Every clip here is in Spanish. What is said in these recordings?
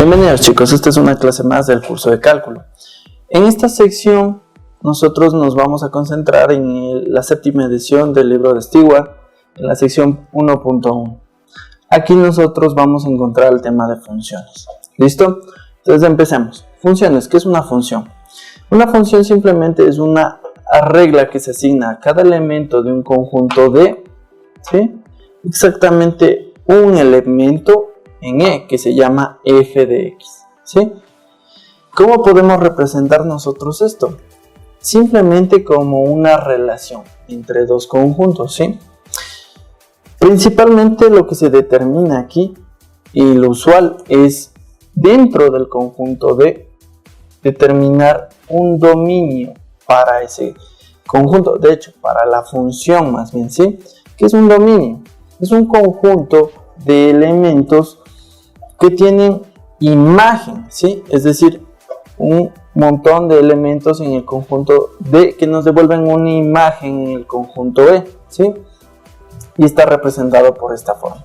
Bienvenidos chicos, esta es una clase más del curso de cálculo. En esta sección nosotros nos vamos a concentrar en la séptima edición del libro de Stewart, en la sección 1.1. Aquí nosotros vamos a encontrar el tema de funciones. ¿Listo? Entonces empecemos. Funciones, ¿qué es una función? Una función simplemente es una regla que se asigna a cada elemento de un conjunto de, ¿sí? Exactamente un elemento en E que se llama f de x, ¿sí? ¿Cómo podemos representar nosotros esto? Simplemente como una relación entre dos conjuntos, ¿sí? Principalmente lo que se determina aquí y lo usual es dentro del conjunto de determinar un dominio para ese conjunto, de hecho para la función más bien, ¿sí? ¿Qué es un dominio? Es un conjunto de elementos que tienen imagen, ¿sí? Es decir, un montón de elementos en el conjunto D que nos devuelven una imagen en el conjunto E, ¿sí? Y está representado por esta forma.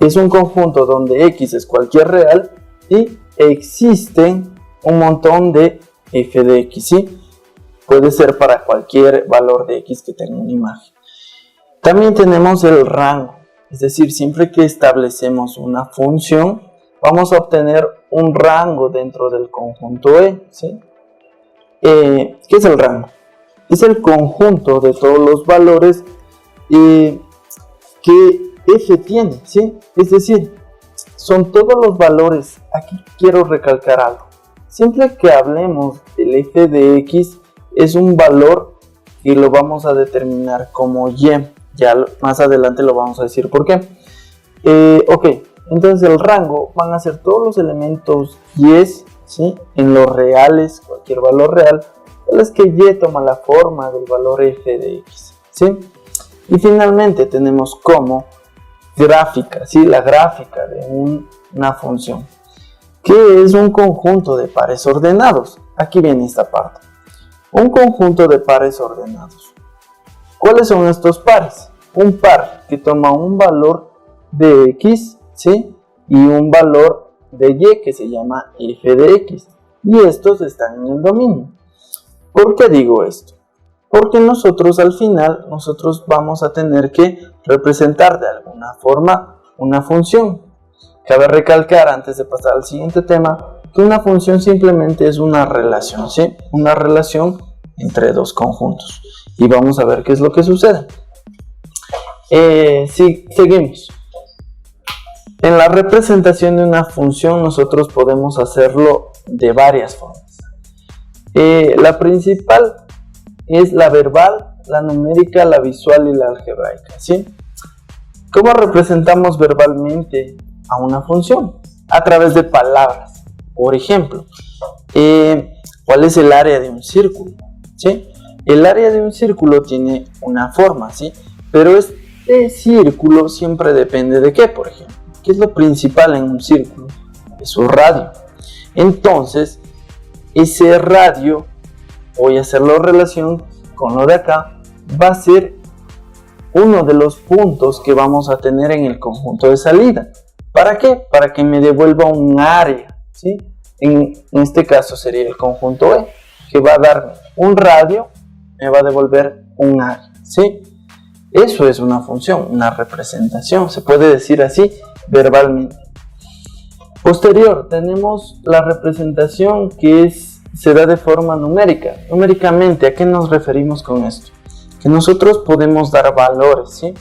Es un conjunto donde X es cualquier real y existen un montón de f de X, ¿sí? Puede ser para cualquier valor de X que tenga una imagen. También tenemos el rango, es decir, siempre que establecemos una función, vamos a obtener un rango dentro del conjunto E, ¿sí? ¿Qué es el rango? Es el conjunto de todos los valores que f tiene, ¿sí? Es decir, son todos los valores. Aquí quiero recalcar algo. Siempre que hablemos del f de x, es un valor que lo vamos a determinar como y. Ya más adelante lo vamos a decir por qué. Ok. Entonces el rango van a ser todos los elementos y, ¿sí? En los reales, cualquier valor real, es que y toma la forma del valor f de x, ¿sí? Y finalmente tenemos como gráfica, ¿sí? La gráfica de una función, que es un conjunto de pares ordenados. Aquí viene esta parte. Un conjunto de pares ordenados. ¿Cuáles son estos pares? Un par que toma un valor de x, ¿sí? Y un valor de y que se llama f de x, y estos están en el dominio. ¿Por qué digo esto? Porque nosotros al final vamos a tener que representar de alguna forma una función. Cabe recalcar antes de pasar al siguiente tema que una función simplemente es una relación, ¿sí? Una relación entre dos conjuntos, y vamos a ver qué es lo que sucede. Seguimos. En la representación de una función nosotros podemos hacerlo de varias formas. La principal es la verbal, la numérica, la visual y la algebraica, ¿sí? ¿Cómo representamos verbalmente a una función? A través de palabras. Por ejemplo, ¿cuál es el área de un círculo? ¿Sí? El área de un círculo tiene una forma, ¿sí? Pero este círculo siempre depende de qué, por ejemplo. ¿Qué es lo principal en un círculo? Es su radio. Entonces, ese radio, voy a hacerlo en relación con lo de acá, va a ser uno de los puntos que vamos a tener en el conjunto de salida. ¿Para qué? Para que me devuelva un área, ¿sí? En este caso sería el conjunto E, que va a darme un radio, me va a devolver un área, ¿sí? Eso es una función, una representación, se puede decir así verbalmente. Posterior tenemos la representación que se da de forma numérica. Numéricamente, ¿a qué nos referimos con esto? Que nosotros podemos dar valores, ¿sí?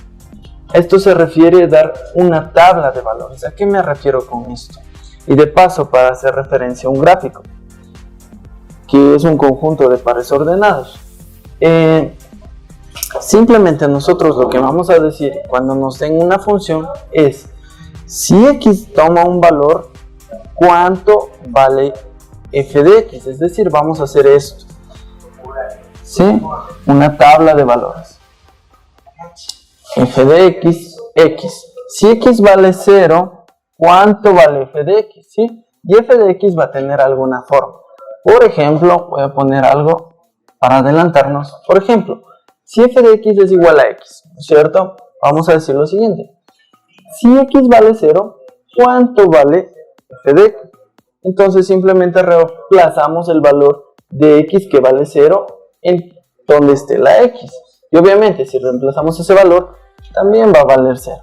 Esto se refiere a dar una tabla de valores. ¿A qué me refiero con esto? Y de paso, para hacer referencia a un gráfico, que es un conjunto de pares ordenados. Simplemente nosotros lo que vamos a decir cuando nos den una función es: si x toma un valor, ¿cuánto vale f de x? Es decir, vamos a hacer esto, ¿sí? Una tabla de valores. F de x, x. Si x vale 0, ¿cuánto vale f de x? ¿Sí? Y f de x va a tener alguna forma. Por ejemplo, voy a poner algo para adelantarnos. Por ejemplo, si f de x es igual a x, ¿cierto? Vamos a decir lo siguiente. Si x vale 0, ¿cuánto vale f de x? Entonces simplemente reemplazamos el valor de x que vale 0 en donde esté la x. Y obviamente si reemplazamos ese valor, también va a valer 0.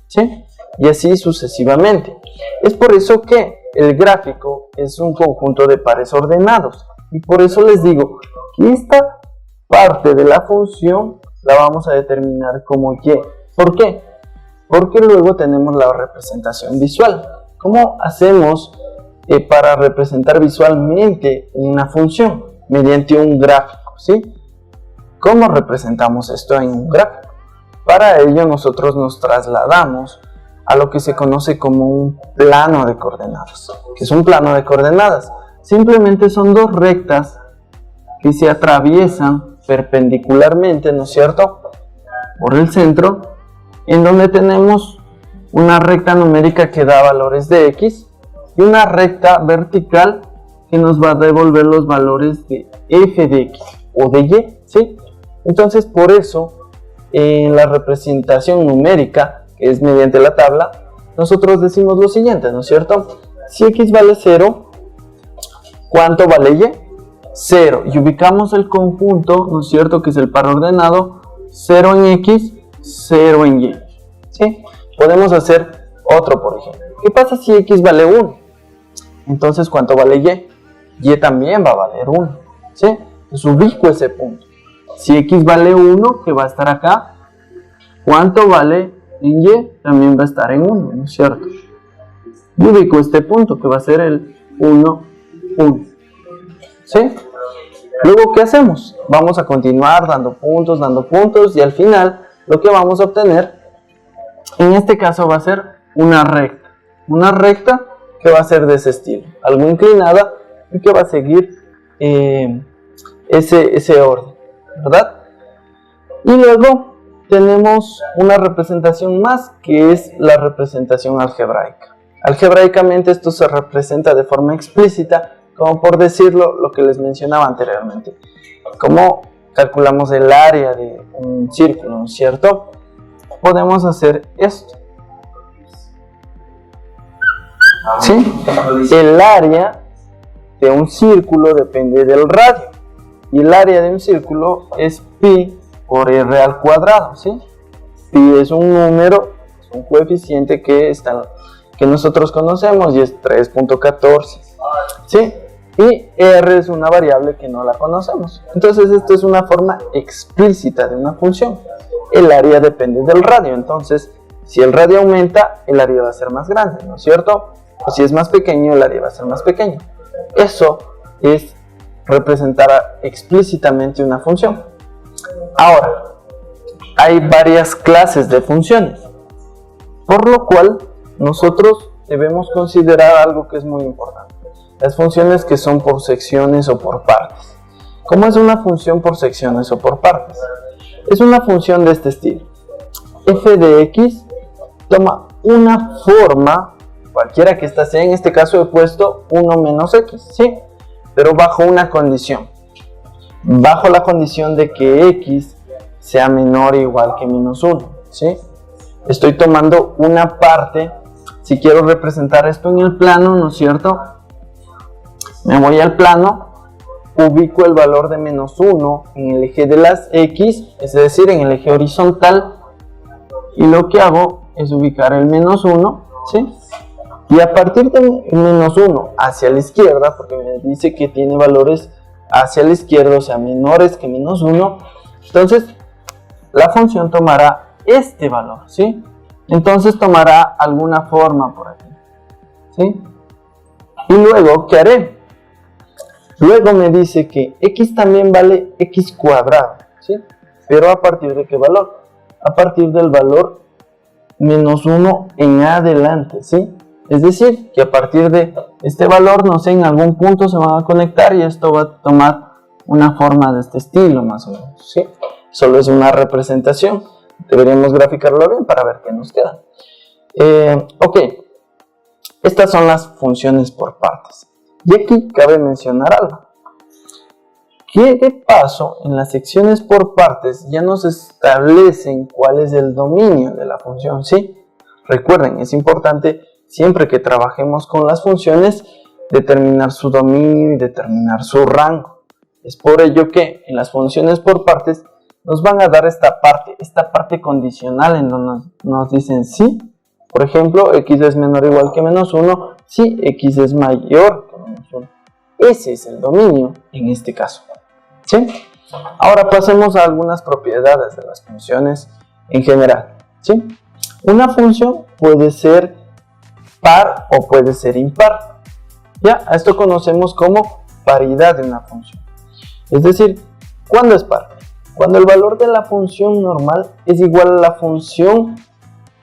¿Sí? Y así sucesivamente. Es por eso que el gráfico es un conjunto de pares ordenados. Y por eso les digo que esta parte de la función la vamos a determinar como y. ¿Por qué? Porque luego tenemos la representación visual. ¿Cómo hacemos para representar visualmente una función? Mediante un gráfico, ¿sí? ¿Cómo representamos esto en un gráfico? Para ello nosotros nos trasladamos a lo que se conoce como un plano de coordenadas. ¿Qué es un plano de coordenadas? Simplemente son dos rectas que se atraviesan perpendicularmente, ¿no es cierto?, por el centro, en donde tenemos una recta numérica que da valores de x y una recta vertical que nos va a devolver los valores de f de x o de y, ¿sí? Entonces, por eso, en la representación numérica, que es mediante la tabla, nosotros decimos lo siguiente, ¿no es cierto? Si x vale 0, ¿cuánto vale y? 0. Y ubicamos el conjunto, ¿no es cierto?, que es el par ordenado, 0 en x, 0 en y. ¿Sí? Podemos hacer otro, por ejemplo. ¿Qué pasa si x vale 1? Entonces, ¿cuánto vale y? Y también va a valer 1. ¿Sí? Entonces, ubico ese punto. Si x vale 1, que va a estar acá, ¿cuánto vale en y? También va a estar en 1, ¿no es cierto? Y ubico este punto, que va a ser el 1, 1. ¿Sí? Luego, ¿qué hacemos? Vamos a continuar dando puntos y al final lo que vamos a obtener en este caso va a ser una recta que va a ser de ese estilo, algo inclinada y que va a seguir ese orden, ¿verdad? Y luego tenemos una representación más, que es la representación algebraica. Algebraicamente esto se representa de forma explícita, como por decirlo, lo que les mencionaba anteriormente. ¿Cómo calculamos el área de un círculo, ¿no es cierto? Podemos hacer esto. ¿Sí? El área de un círculo depende del radio. Y el área de un círculo es pi por r al cuadrado, ¿sí? Pi es un número, es un coeficiente que nosotros conocemos y es 3.14, ¿sí? Y r es una variable que no la conocemos. Entonces esto es una forma explícita de una función. El área depende del radio. Entonces, si el radio aumenta, el área va a ser más grande, ¿no es cierto? O si es más pequeño, el área va a ser más pequeño. Eso es representar explícitamente una función. Ahora, hay varias clases de funciones, por lo cual nosotros debemos considerar algo que es muy importante. Las funciones que son por secciones o por partes. ¿Cómo es una función por secciones o por partes? Es una función de este estilo. F de x toma una forma, cualquiera que ésta sea, en este caso he puesto 1 menos x, ¿sí? Pero bajo una condición. Bajo la condición de que x sea menor o igual que menos 1, ¿sí? Estoy tomando una parte. Si quiero representar esto en el plano, ¿no es cierto?, me voy al plano, ubico el valor de menos 1 en el eje de las x, es decir, en el eje horizontal, y lo que hago es ubicar el menos 1, ¿sí? Y a partir de menos 1 hacia la izquierda, porque me dice que tiene valores hacia la izquierda, o sea, menores que menos 1, entonces la función tomará este valor, ¿sí? Entonces tomará alguna forma por aquí, ¿sí? Y luego, ¿qué haré? Luego me dice que x también vale x cuadrado, ¿sí? Pero ¿a partir de qué valor? A partir del valor menos 1 en adelante, ¿sí? Es decir, que a partir de este valor, no sé, en algún punto se van a conectar y esto va a tomar una forma de este estilo, más o menos, ¿sí? Solo es una representación. Deberíamos graficarlo bien para ver qué nos queda. Ok, estas son las funciones por partes. Y aquí cabe mencionar algo. Que de paso, en las secciones por partes ya nos establecen cuál es el dominio de la función, ¿sí? Recuerden, es importante siempre que trabajemos con las funciones determinar su dominio y determinar su rango. Es por ello que en las funciones por partes nos van a dar esta parte condicional en donde nos dicen si, por ejemplo, x es menor o igual que menos 1, si x es mayor que menos 1. Ese es el dominio en este caso, ¿sí? Ahora pasemos a algunas propiedades de las funciones en general, ¿sí? Una función puede ser par o puede ser impar. Ya, a esto conocemos como paridad de una función. Es decir, ¿cuándo es par? Cuando el valor de la función normal es igual a la función,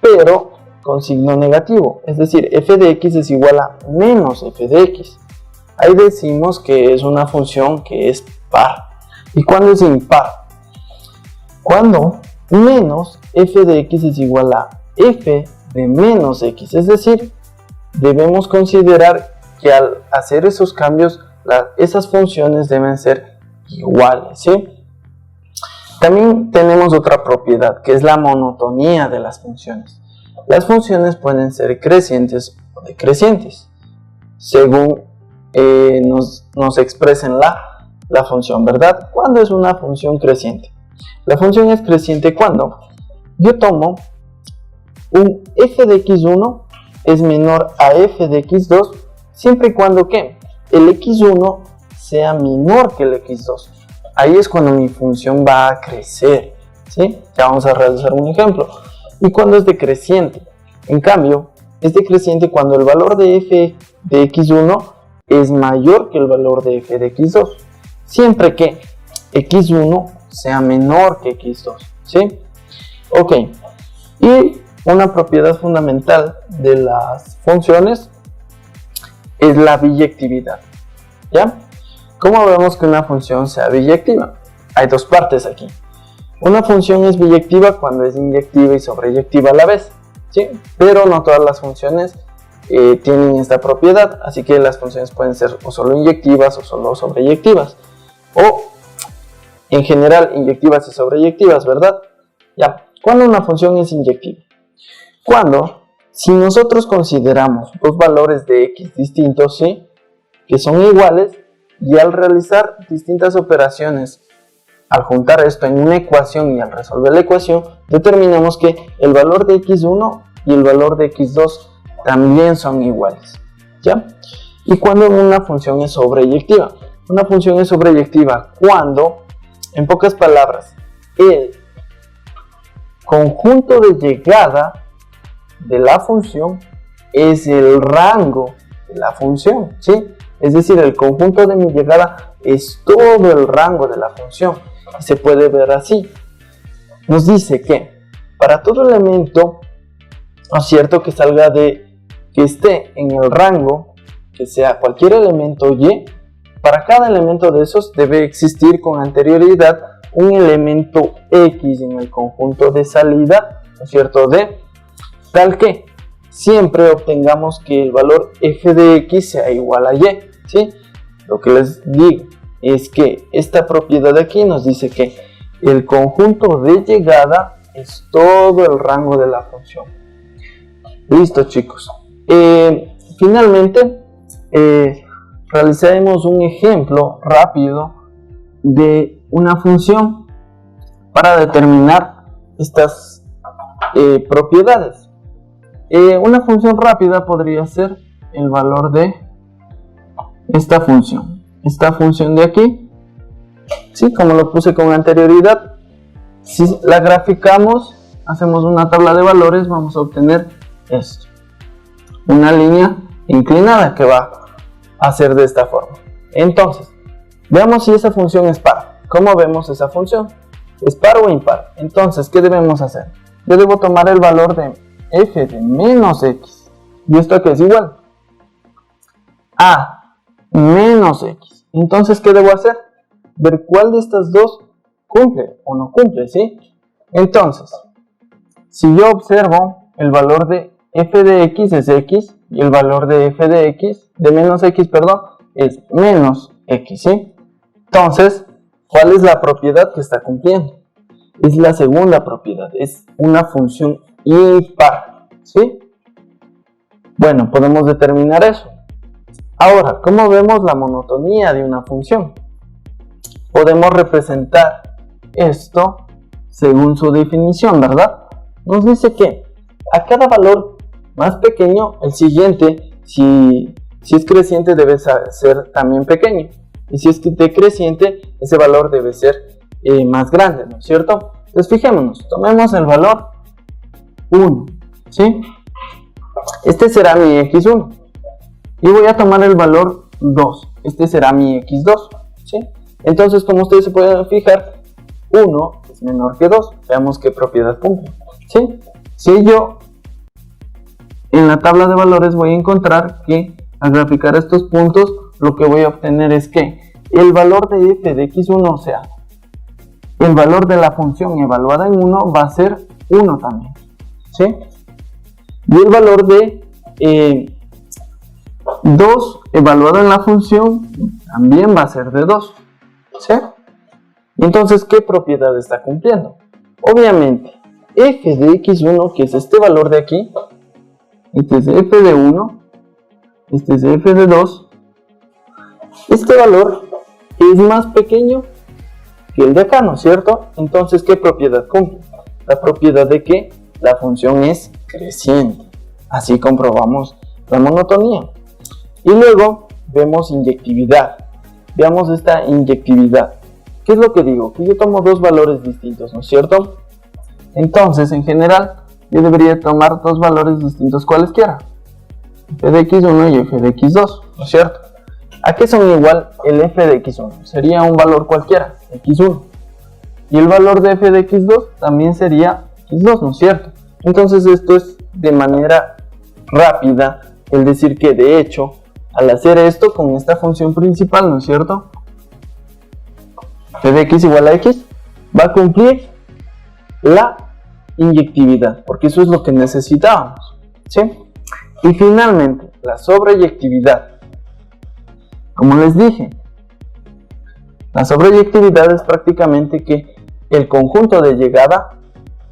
pero con signo negativo. Es decir, f de x es igual a menos f de x. Ahí decimos que es una función que es par. ¿Y cuándo es impar? Cuando menos f de x es igual a f de menos x. Es decir, debemos considerar que al hacer esos cambios, esas funciones deben ser iguales, ¿sí? También tenemos otra propiedad, que es la monotonía de las funciones. Las funciones pueden ser crecientes o decrecientes, según nos expresen la función, ¿verdad? ¿Cuándo es una función creciente? La función es creciente cuando yo tomo un f de x1 es menor a f de x2, siempre y cuando que el x1 sea menor que el x2. Ahí es cuando mi función va a crecer, ¿sí? Ya vamos a realizar un ejemplo. ¿Y cuando es decreciente? En cambio, es decreciente cuando el valor de f de x1 es mayor que el valor de f de x2, siempre que x1 sea menor que x2, ¿sí? Ok, y una propiedad fundamental de las funciones es la biyectividad, ¿ya? ¿Cómo vemos que una función sea biyectiva? Hay dos partes aquí. Una función es biyectiva cuando es inyectiva y sobreyectiva a la vez, ¿sí? Pero no todas las funciones tienen esta propiedad, así que las funciones pueden ser o solo inyectivas o solo sobreyectivas, o en general inyectivas y sobreyectivas, ¿verdad? Ya, ¿cuándo una función es inyectiva? Cuando, si nosotros consideramos dos valores de x distintos, ¿sí?, que son iguales, y al realizar distintas operaciones, al juntar esto en una ecuación y al resolver la ecuación, determinamos que el valor de x1 y el valor de x2 también son iguales, ¿ya? Y cuando una función es sobreyectiva. Una función es sobreyectiva cuando, en pocas palabras, el conjunto de llegada de la función es el rango de la función, ¿sí? Es decir, el conjunto de mi llegada es todo el rango de la función. Y se puede ver así. Nos dice que para todo elemento, ¿no es cierto?, que esté en el rango, que sea cualquier elemento y, para cada elemento de esos debe existir con anterioridad un elemento x en el conjunto de salida, ¿no es cierto?, de tal que siempre obtengamos que el valor f de x sea igual a y, ¿sí? Lo que les digo es que esta propiedad de aquí nos dice que el conjunto de llegada es todo el rango de la función. Listo, chicos. Finalmente, realizaremos un ejemplo rápido de una función para determinar estas propiedades. Una función rápida podría ser el valor de esta función de aquí, ¿sí? Como lo puse con anterioridad. Si la graficamos, hacemos una tabla de valores, vamos a obtener esto, una línea inclinada que va a ser de esta forma. Entonces, veamos si esa función es par. ¿Cómo vemos esa función? ¿Es par o impar? Entonces, ¿qué debemos hacer? Yo debo tomar el valor de f de menos x, y esto que es igual a menos x. Entonces, ¿qué debo hacer? Ver cuál de estas dos cumple o no cumple, ¿sí? Entonces, si yo observo el valor de f de x es x y el valor de f de x, de menos x, perdón, es menos x, ¿sí? Entonces, ¿cuál es la propiedad que está cumpliendo? Es la segunda propiedad, es una función impar, ¿sí? Bueno, podemos determinar eso. Ahora, ¿cómo vemos la monotonía de una función? Podemos representar esto según su definición, ¿verdad? Nos dice que a cada valor más pequeño, el siguiente, si es creciente, debe ser también pequeño. Y si es decreciente, ese valor debe ser más grande, ¿no es cierto? Entonces fijémonos, tomemos el valor 1, ¿sí? Este será mi x1. Y voy a tomar el valor 2. Este será mi x2, ¿sí? Entonces, como ustedes se pueden fijar, 1 es menor que 2. Veamos qué propiedad cumple, ¿sí? Si yo en la tabla de valores voy a encontrar que al graficar estos puntos, lo que voy a obtener es que el valor de f de x1, o sea, el valor de la función evaluada en 1 va a ser 1 también, ¿sí? Y el valor de 2 evaluado en la función también va a ser de 2, ¿sí? Entonces, ¿qué propiedad está cumpliendo? Obviamente, f de x1, que es este valor de aquí, este es f de 1, este es f de 2, este valor es más pequeño que el de acá, ¿no es cierto? Entonces, ¿qué propiedad cumple? La propiedad de que la función es creciente. Así comprobamos la monotonía. Y luego vemos inyectividad. Veamos esta inyectividad. ¿Qué es lo que digo? Que yo tomo dos valores distintos, ¿no es cierto? Entonces, en general, yo debería tomar dos valores distintos cualesquiera. f de x1 y f de x2, ¿no es cierto? ¿A qué son igual el f de x1? Sería un valor cualquiera, x1. Y el valor de f de x2 también sería x2, ¿no es cierto? Entonces esto es de manera rápida el decir que de hecho, al hacer esto con esta función principal, ¿no es cierto? F de x igual a x va a cumplir la inyectividad, porque eso es lo que necesitábamos, ¿sí? Y finalmente, la sobreyectividad. Como les dije, la sobreyectividad es prácticamente que el conjunto de llegada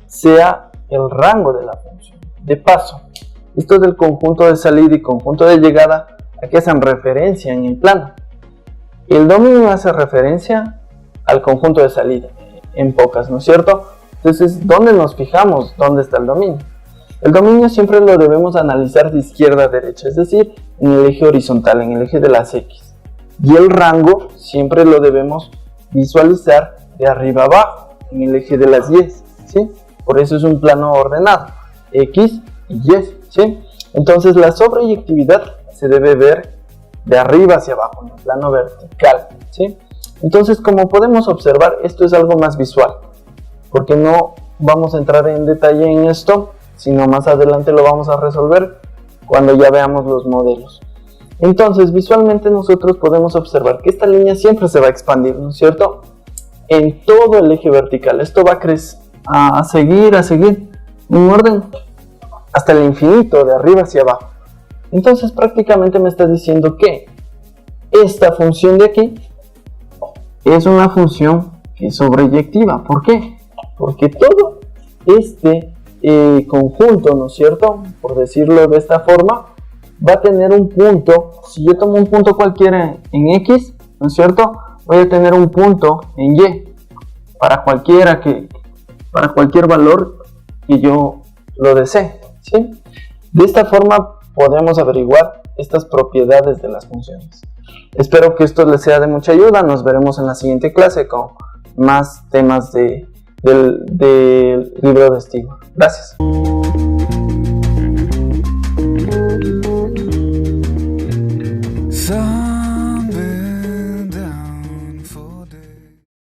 sea el rango de la función. De paso, esto del conjunto de salida y conjunto de llegada, ¿a qué hacen referencia en el plano? El dominio hace referencia al conjunto de salida, en pocas, ¿no es cierto? Entonces, ¿dónde nos fijamos? ¿Dónde está el dominio? El dominio siempre lo debemos analizar de izquierda a derecha, es decir, en el eje horizontal, en el eje de las X. Y el rango siempre lo debemos visualizar de arriba a abajo, en el eje de las Y, ¿sí? Por eso es un plano ordenado, X y Y, ¿sí? Entonces la sobreyectividad se debe ver de arriba hacia abajo, en el plano vertical, ¿sí? Entonces, como podemos observar, esto es algo más visual, porque no vamos a entrar en detalle en esto, sino más adelante lo vamos a resolver cuando ya veamos los modelos. Entonces, visualmente nosotros podemos observar que esta línea siempre se va a expandir, ¿no es cierto? En todo el eje vertical. Esto va a seguir en orden hasta el infinito, de arriba hacia abajo. Entonces, prácticamente me está diciendo que esta función de aquí es una función que es sobreyectiva. ¿Por qué? Porque todo este conjunto, ¿no es cierto? Por decirlo de esta forma, va a tener un punto. Si yo tomo un punto cualquiera en X, ¿no es cierto? Voy a tener un punto en Y para cualquier valor que yo lo desee, ¿sí? De esta forma podemos averiguar estas propiedades de las funciones. Espero que esto les sea de mucha ayuda. Nos veremos en la siguiente clase con más temas del libro de Stewart. Gracias.